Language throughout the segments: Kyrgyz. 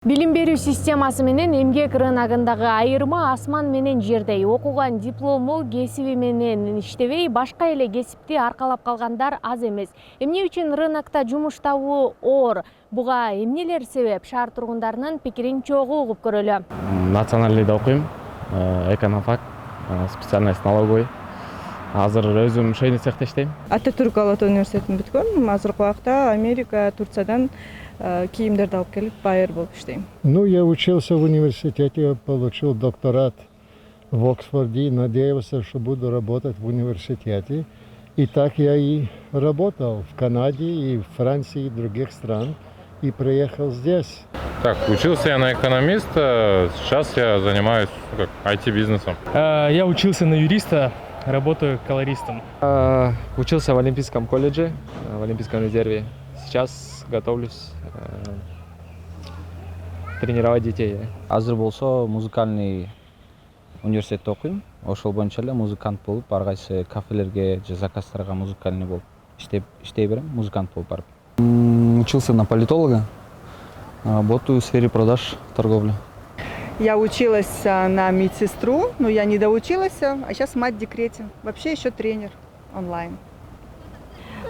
Билим берүү системасы менен эмгек рыногундагы айырма асман менен жердей. Окуган диплому кесиби менен иштебей, башка эле кесипти аркалап калгандар аз эмес. Эмне үчүн рынокто жумуш табуу оор? Буга эмнелер себеп? Шаар тургундарынын пикирин чогуу угуп көрөлү. Националдыйда окуйм, экономфак, специальность налоговый. Азыр өзүм шейный цехте иштейм. Ататүрк Алатау университетин бүткөм. Азыркы убакта Америка, Турциядан кийимдерди алып келип байер болуп иштейм. Я учился в университете, получил докторат в Оксфорде и надеялся, что буду работать в университете. И так я и работал в Канаде, и в Франции, и других стран, и приехал здесь. Так, учился я на экономиста, сейчас я занимаюсь IT-бизнесом. Я учился на юриста, работаю колористом. Учился в Олимпийском колледже, в Олимпийском резерве. Сейчас готовлюсь тренировать детей. Азыр болсо музыкальный университетте окуйм. Ошол боюнча эле музыкант болуп, ар кайсы кафелерге же заказдарга музыкальный болуп иштей берем, музыкант болуп барып. Учился на политолога, работаю в сфере продаж, торговли. Я училась на медсестру, но я не доучилась, а сейчас мать в декрете. Вообще еще тренер онлайн.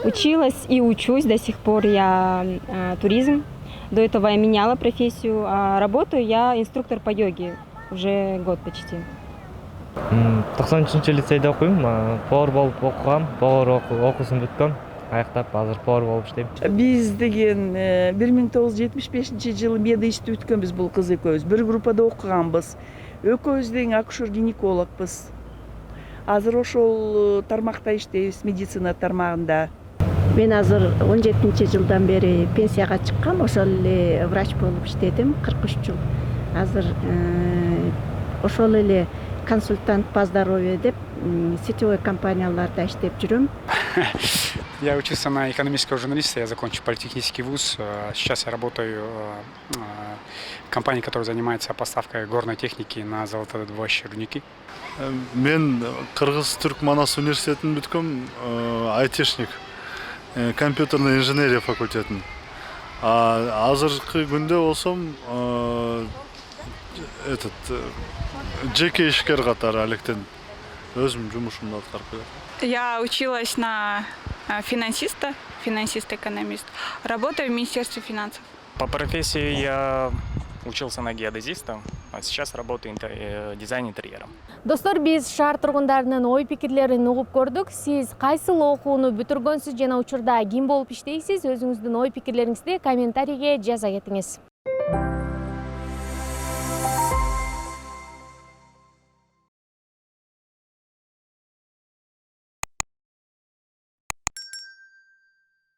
Училась и учусь до сих пор я туризм. До этого я меняла профессию, а работаю я инструктор по йоге уже год почти. 93 лицейде окуйм, повар болуп окугам, повар окуусун бүткөм, аяктап азыр повар болуп иштейм. Биз деген 1975-жылы меди ишти бүткөнбүз бул кыз экөөбүз. Бир группада окуганбыз. Экөөбүз тең акушер-гинекологбуз. Азыр ошол тармакта иштейбиз, медицина тармагында. Мен азыр 17-жылдан бери пенсияга чыккам, ошол эле врач болуп иштедим 43 жыл. Азыр ошол эле консультант по здоровью деп сетевой компанияларда иштеп жүрөм. Я учился на экономического журналиста, я закончил политехнический вуз. Сейчас я работаю в компании, которая занимается поставкой горной техники на золотодобывающие рудники. Мен Кыргыз-Түрк Манас университетин бүткөм, айтишник, компьютерный инженерия факультетин. Азыркы күндө болсом жеке ишкер катары алектен өзүм жумушумду аткарып келем. Я училась на финансиста, финансист-экономист. Работаю в Министерстве финансов. По профессии я учился на геодезиста, а сейчас работаю дизайн интерьером. Достор, биз шаар тургундарынын ой пикирлерин угуп көрдүк. Сиз кайсыл окууну бүтүргөнсүз жана учурда ким болуп иштейсиз? Өзүңүздүн ой пикирлериңизди комментарийге жаза кетиңиз.